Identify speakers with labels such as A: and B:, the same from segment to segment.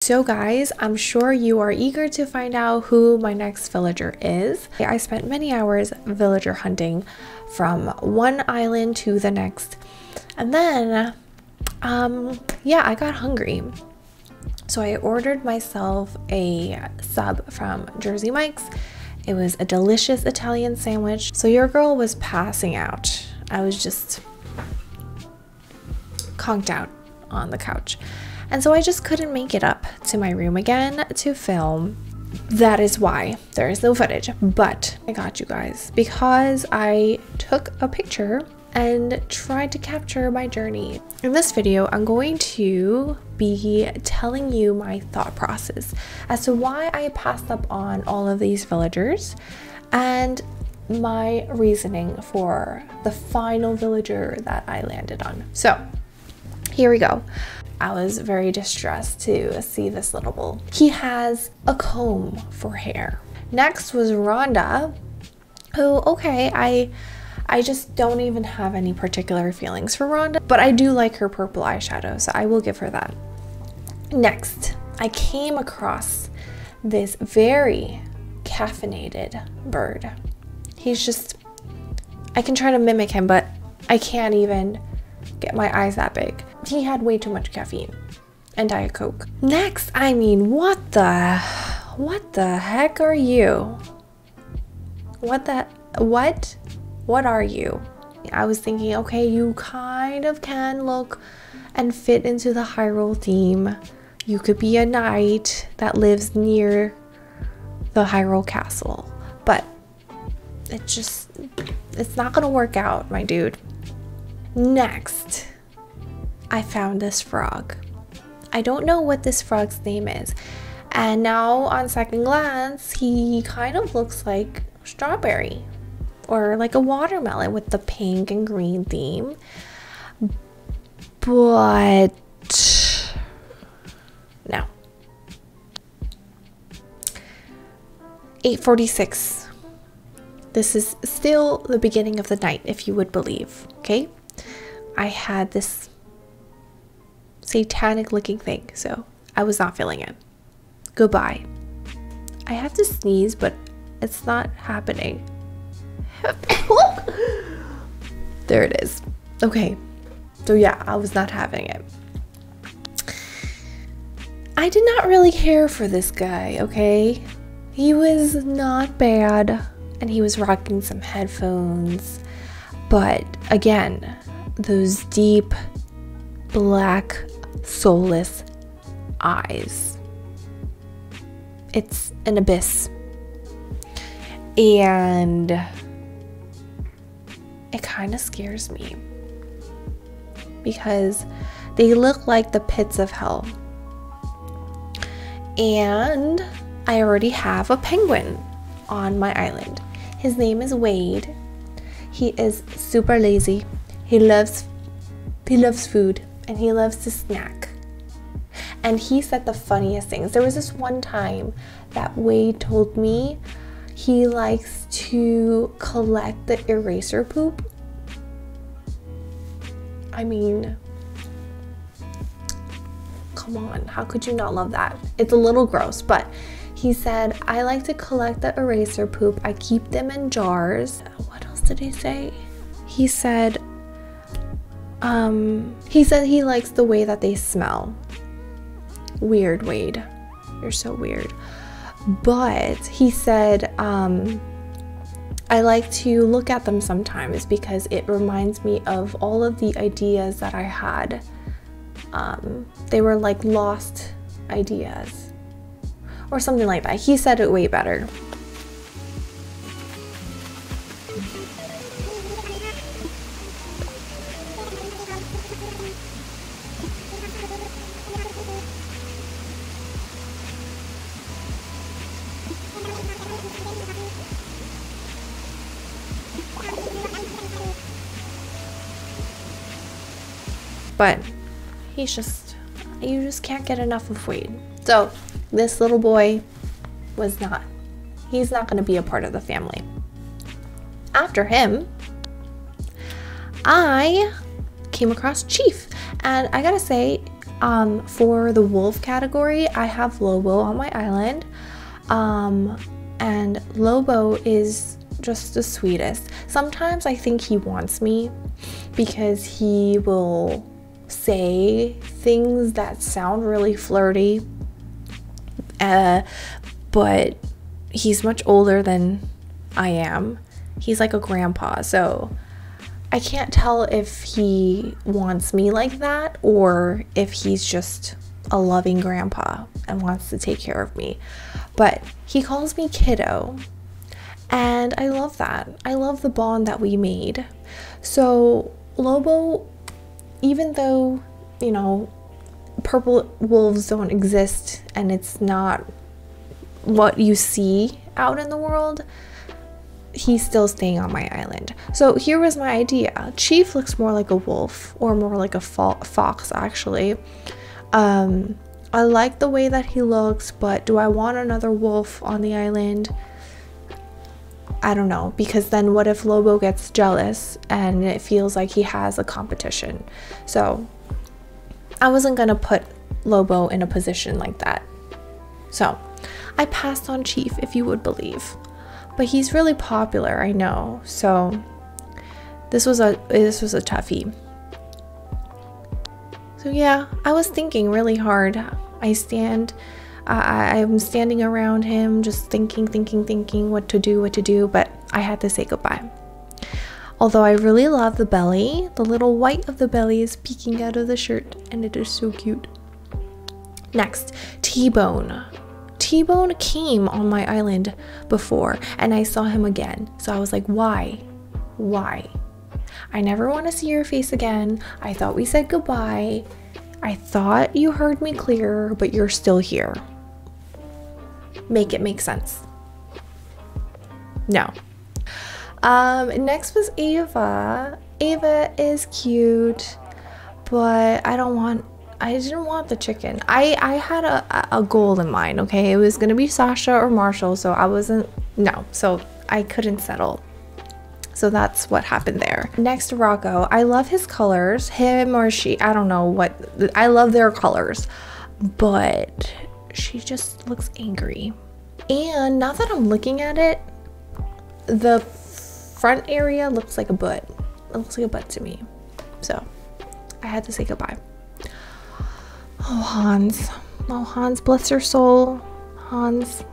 A: So guys, I'm sure you are eager to find out who my next villager is. I spent many hours villager hunting from one island to the next. And then, yeah, I got hungry. So I ordered myself a sub from Jersey Mike's. It was a delicious Italian sandwich. So your girl was passing out. I was just conked out on the couch. And so I just couldn't make it up to my room again to film. That is why there is no footage. But I got you guys, because I took a picture and tried to capture my journey. In this video, I'm going to be telling you my thought process as to why I passed up on all of these villagers and my reasoning for the final villager that I landed on. So here we go. I was very distressed to see this little bull. He has a comb for hair. Next was Rhonda, who, okay, I just don't even have any particular feelings for Rhonda, but I do like her purple eyeshadow, so I will give her that. Next, I came across this very caffeinated bird. He's just, I can try to mimic him, but I can't even get my eyes that big. He had way too much caffeine and Diet Coke. Next, I mean, what the heck are you? What are you? I was thinking, okay, you kind of can look and fit into the Hyrule theme. You could be a knight that lives near the Hyrule castle, but it's not gonna work out, my dude. Next, I found this frog. I don't know what this frog's name is, and now on second glance he kind of looks like strawberry or like a watermelon with the pink and green theme, but no. 8:46. This is still the beginning of the night, if you would believe. Okay, I had this satanic looking thing, so I was not feeling it. Goodbye. I have to sneeze, but it's not happening. There it is. Okay, so yeah, I was not having it. I did not really care for this guy, okay? He was not bad, and he was rocking some headphones, but again, those deep black soulless eyes, it's an abyss, and it kind of scares me because they look like the pits of hell. And I already have a penguin on my island. His name is Wade. He is super lazy. He loves food and he loves to snack. And he said the funniest things. There was this one time that Wade told me he likes to collect the eraser poop. I mean, come on, how could you not love that? It's a little gross, but he said, I like to collect the eraser poop. I keep them in jars. What else did he say? He said he likes the way that they smell. Weird, Wade. You're so weird. But he said, I like to look at them sometimes because it reminds me of all of the ideas that I had. They were like lost ideas or something like that. He said it way better. But you just can't get enough of Wade. So this little boy he's not going to be a part of the family. After him, I came across Chief, and I gotta say, For the wolf category, I have Lobo on my island. And Lobo is just the sweetest. Sometimes I think he wants me because he will say things that sound really flirty, but he's much older than I am. He's like a grandpa, so I can't tell if he wants me like that or if he's just a loving grandpa and wants to take care of me. But he calls me kiddo, and I love that. I love the bond that we made. So Lobo, even though, you know, purple wolves don't exist and it's not what you see out in the world, he's still staying on my island. So here was my idea. Chief looks more like a wolf, or more like a fox actually. I like the way that he looks, but do I want another wolf on the island? I don't know, because then what if Lobo gets jealous and it feels like he has a competition? So I wasn't gonna put Lobo in a position like that. So I passed on Chief, if you would believe. But he's really popular, I know. So this was a toughie. So yeah, I was thinking really hard. I'm standing around him, just thinking what to do, but I had to say goodbye. Although I really love the belly, the little white of the belly is peeking out of the shirt, and it is so cute. Next, T-Bone. T-Bone came on my island before, and I saw him again. So I was like, why? I never want to see your face again. I thought we said goodbye. I thought you heard me clear, but you're still here. Make it make sense. No. Next was Ava. Ava is cute, but I didn't want the chicken. I had a goal in mind, okay? It was gonna be Sasha or Marshall, so so I couldn't settle. So that's what happened there. Next, Rocco. I love his colors. Him or she, I don't know what. I love their colors. But she just looks angry. And now that I'm looking at it, the front area looks like a butt. It looks like a butt to me. So I had to say goodbye. Oh, Hans. Oh, Hans, bless your soul. Hans,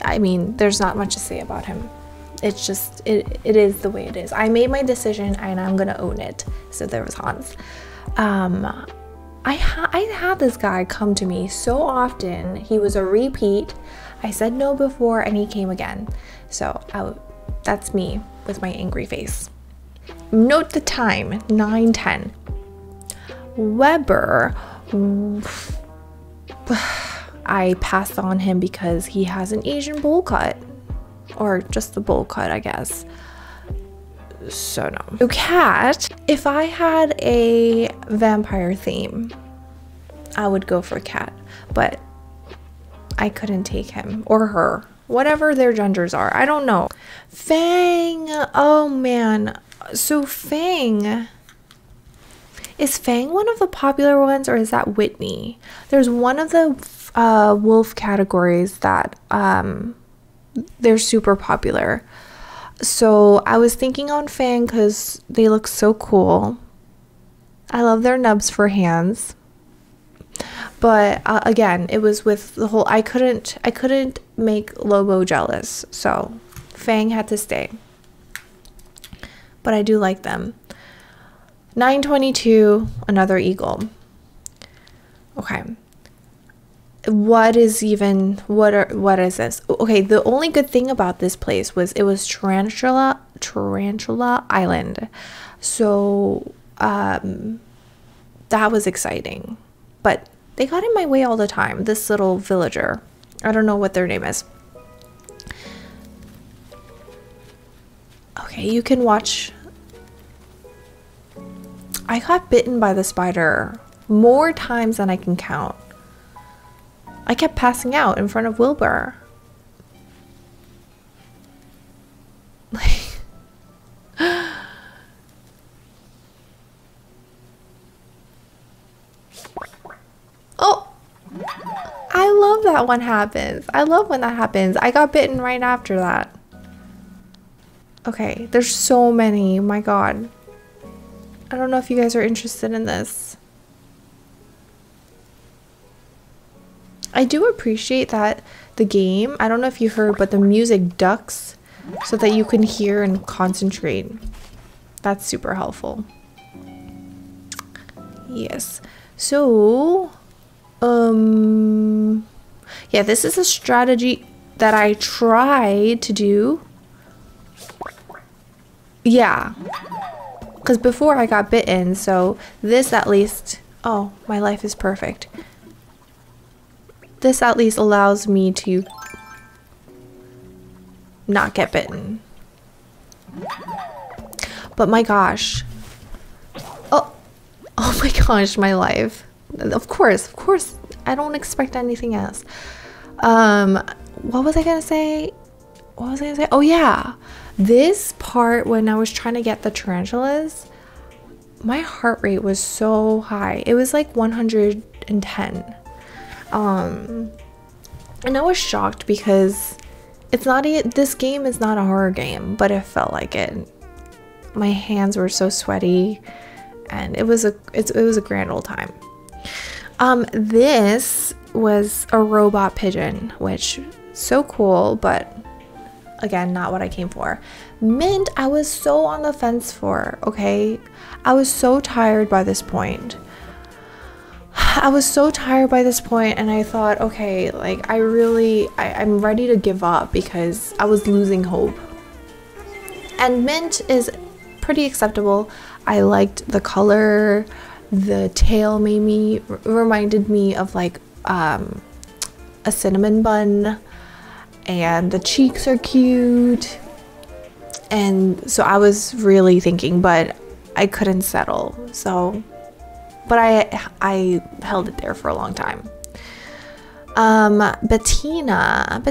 A: I mean, there's not much to say about him. It's just, it is the way it is. I made my decision and I'm gonna own it. So there was Hans. I had this guy come to me so often. He was a repeat. I said no before and he came again. So that's me with my angry face. Note the time, 9:10. Weber. I passed on him because he has an Asian bowl cut, or just the bowl cut, I guess. So no. So Cat, if I had a vampire theme, I would go for Cat, but I couldn't take him or her, whatever their genders are. I don't know. Fang, oh man. So Fang, is Fang one of the popular ones, or is that Whitney? There's one of the wolf categories that they're super popular. So I was thinking on Fang because they look so cool. I love their nubs for hands. But again, it was with the whole, I couldn't make Lobo jealous, so Fang had to stay. But I do like them. 9:22, another eagle. Okay. What is this? Okay, the only good thing about this place was it was Tarantula Island. So that was exciting. But they got in my way all the time. This little villager. I don't know what their name is. Okay, you can watch. I got bitten by the spider more times than I can count. I kept passing out in front of Wilbur. that one happens. I love when that happens. I got bitten right after that. Okay, there's so many. My God. I don't know if you guys are interested in this. I do appreciate that the game, I don't know if you heard, but the music ducks so that you can hear and concentrate. That's super helpful. Yes. So, yeah, this is a strategy that I tried to do. Yeah. Because before I got bitten, so this at least, oh, my life is perfect. This at least allows me to not get bitten. But my gosh. Oh my gosh, my life. Of course, I don't expect anything else. What was I gonna say? Oh yeah. This part when I was trying to get the tarantulas, my heart rate was so high. It was like 110. And I was shocked because this game is not a horror game, but it felt like it. My hands were so sweaty and it was a grand old time. This was a robot pigeon, which so cool, but again, not what I came for. Mint, I was so on the fence for, okay? I was so tired by this point. And I thought, okay, like I'm ready to give up because I was losing hope. And Mint is pretty acceptable. I liked the color. The tail reminded me of like a cinnamon bun, and the cheeks are cute. And so I was really thinking, but I couldn't settle. So, but I held it there for a long time. Bettina,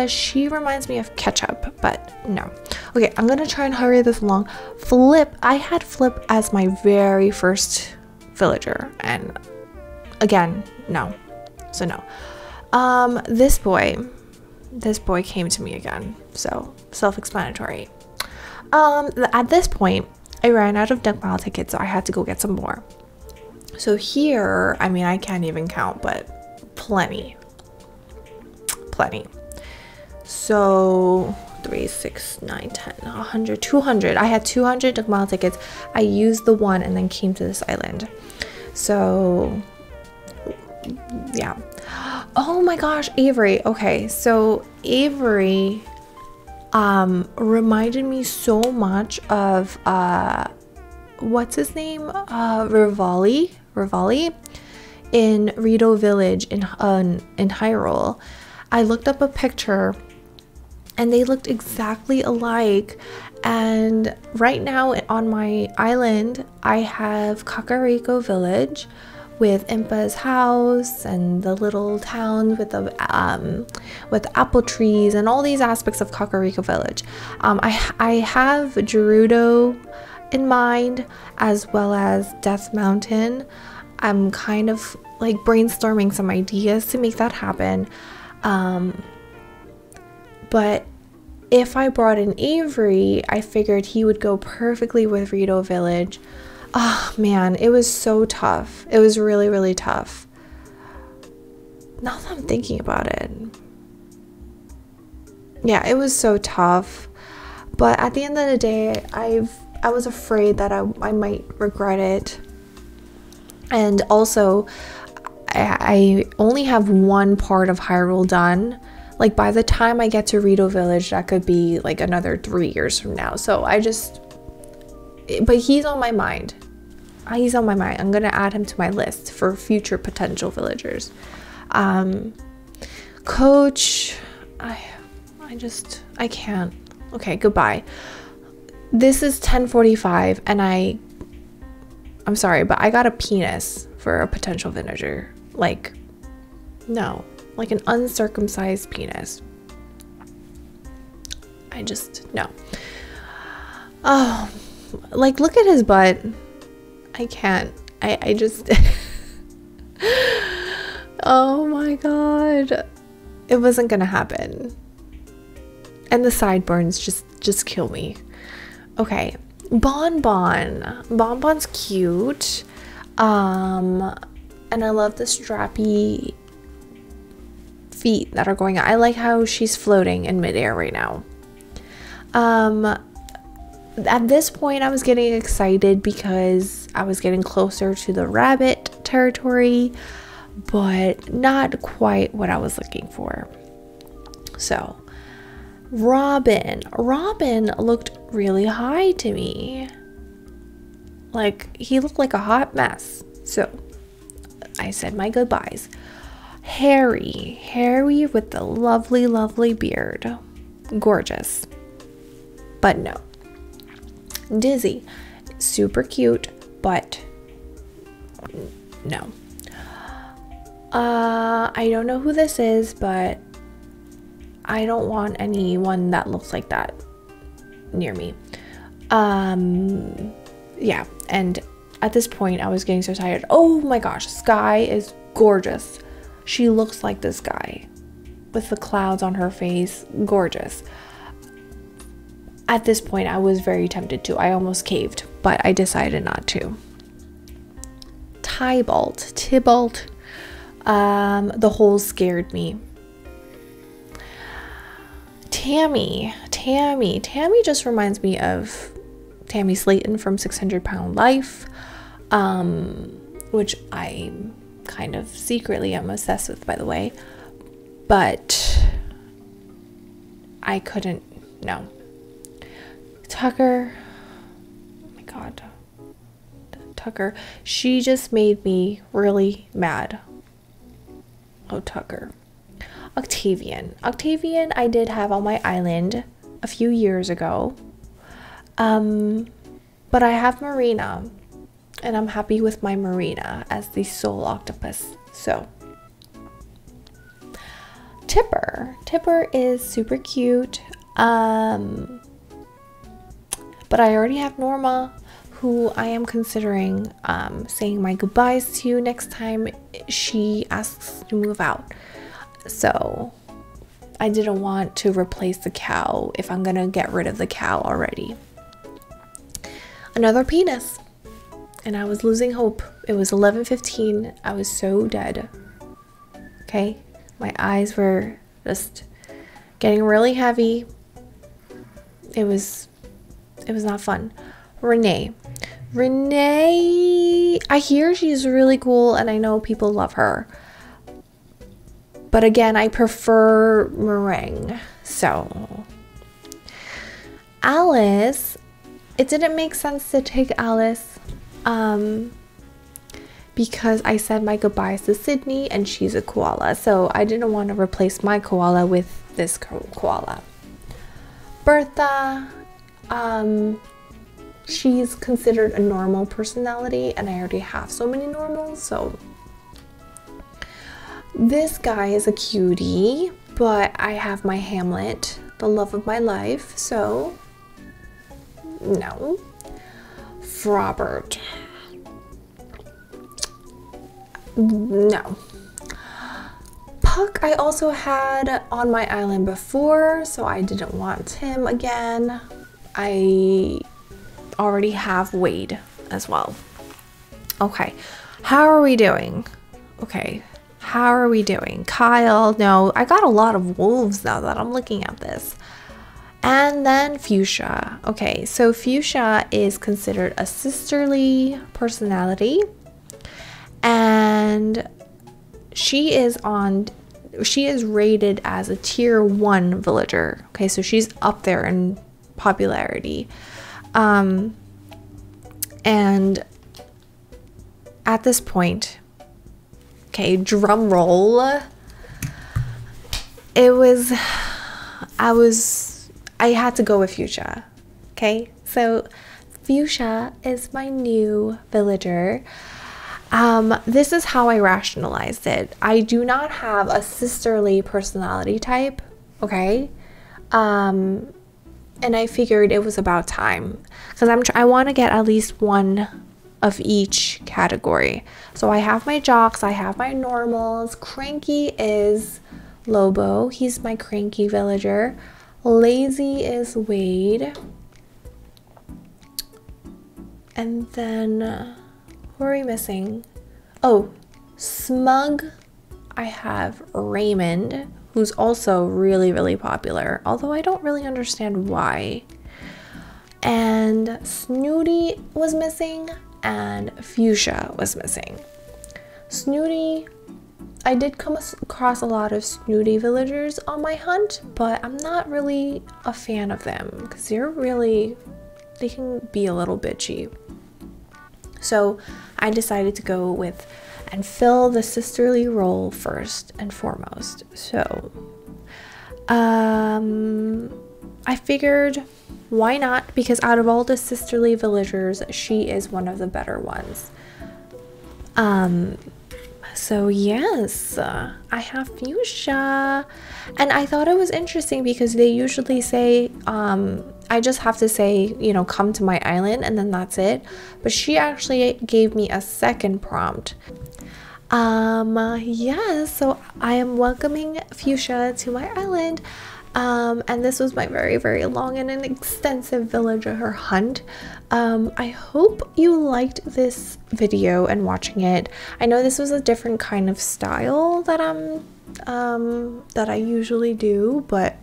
A: she reminds me of Ketchup, but no. Okay, I'm gonna try and hurry this along. Flip, I had Flip as my very first villager, and again, no. So no. This boy came to me again, so self-explanatory. At this point, I ran out of Duck Mile tickets, so I had to go get some more. So here, I mean, I can't even count, but plenty. So 3, 6, 9, 10, 100, 200. I had 200 Duck Mile tickets. I used the one and then came to this island. So yeah. Oh my gosh, Avery. Okay, so Avery reminded me so much of what's his name? Rivali in Rito Village in Hyrule. I looked up a picture and they looked exactly alike. And right now on my island, I have Kakariko Village with Impa's house and the little town with the apple trees and all these aspects of Kakariko Village. I have Gerudo in mind, as well as Death Mountain. I'm kind of like brainstorming some ideas to make that happen. But if I brought in Avery, I figured he would go perfectly with Rito Village. Oh man, it was so tough. It was really, really tough. Now that I'm thinking about it. Yeah, it was so tough. But at the end of the day, I was afraid that I might regret it. And also, I only have one part of Hyrule done. Like by the time I get to Rito Village, that could be like another 3 years from now. So but he's on my mind. He's on my mind. I'm gonna add him to my list for future potential villagers. Coach, I can't. Okay, goodbye. This is 10:45 and I'm sorry, but I got a penis for a potential villager. Like, no, like an uncircumcised penis. No. Oh, like look at his butt. I can't. I just Oh my god. It wasn't gonna happen. And the sideburns just kill me. Okay. Bonbon. Bonbon's cute. And I love the strappy feet that are going on. I like how she's floating in midair right now. At this point I was getting excited because I was getting closer to the rabbit territory, but not quite what I was looking for. So Robin looked really high to me. Like, he looked like a hot mess. So I said my goodbyes. Harry with the lovely beard. Gorgeous. But no. Dizzy, super cute, but no. I don't know who this is, but I don't want anyone that looks like that near me. Yeah, and at this point I was getting so tired. Oh my gosh, Sky is gorgeous. She looks like this guy with the clouds on her face. Gorgeous. At this point I was very tempted to. I almost caved, but I decided not to. Tybalt. The hole scared me. Tammy just reminds me of Tammy Slayton from 600 Pound Life, which I kind of secretly am obsessed with, by the way, but I couldn't. No. Tucker, oh my god, Tucker, she just made me really mad. Oh, Tucker. Octavian I did have on my island a few years ago, but I have Marina, and I'm happy with my Marina as the sole octopus. So Tipper is super cute, but I already have Norma, who I am considering saying my goodbyes to next time she asks to move out. So I didn't want to replace the cow if I'm gonna get rid of the cow already. Another penis, and I was losing hope. It was 11:15. I was so dead. Okay, my eyes were just getting really heavy. It was not fun. Renee, I hear she's really cool and I know people love her, but again, I prefer meringue. So Alice, it didn't make sense to take Alice because I said my goodbyes to Sydney and she's a koala, so I didn't want to replace my koala with this koala. Bertha, she's considered a normal personality and I already have so many normals, so this guy is a cutie, but I have my Hamlet, the love of my life, so no. Frobert, no. Puck I also had on my island before, so I didn't want him again. I already have Wade as well. Okay, how are we doing? Okay, how are we doing? Kyle, no, I got a lot of wolves now that I'm looking at this. And then Fuchsia. Okay, so Fuchsia is considered a sisterly personality, and she is rated as a tier 1 villager. Okay, so she's up there in popularity. And at this point, okay, drum roll, I had to go with Fuchsia. Okay, so Fuchsia is my new villager. This is how I rationalized it. I do not have a sisterly personality type, okay? And I figured it was about time, because I want to get at least one of each category. So I have my jocks, I have my normals. Cranky is Lobo, he's my cranky villager. Lazy is Wade. And then who are we missing? Oh, Smug, I have Raymond, who's also really, really popular, although I don't really understand why. And Snooty was missing, and Fuchsia was missing. Snooty, I did come across a lot of Snooty villagers on my hunt, but I'm not really a fan of them because they can be a little bitchy. So I decided to go with and fill the sisterly role first and foremost. So I figured, why not? Because out of all the sisterly villagers, she is one of the better ones. So yes, I have Fuchsia, and I thought it was interesting because they usually say, I just have to say, you know, come to my island, and then that's it. But she actually gave me a second prompt. Yeah, so I am welcoming Fuchsia to my island. And this was my very, very long and an extensive villager hunt. I hope you liked this video and watching it. I know this was a different kind of style that that I usually do, but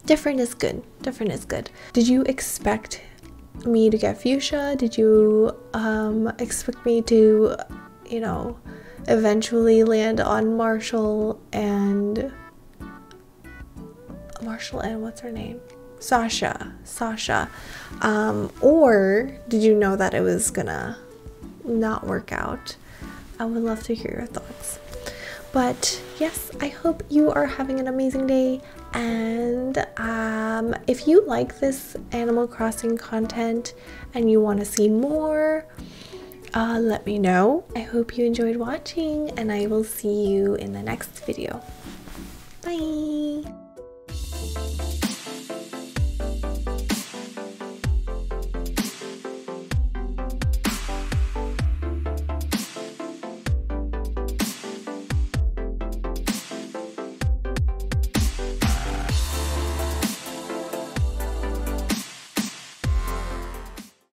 A: different is good. Different is good. Did you expect me to get Fuchsia? Did you expect me to, you know, eventually land on Marshall and what's her name? Sasha. Or did you know that it was gonna not work out? I would love to hear your thoughts. But yes, I hope you are having an amazing day, and if you like this Animal Crossing content and you want to see more, let me know. I hope you enjoyed watching, and I will see you in the next video. Bye.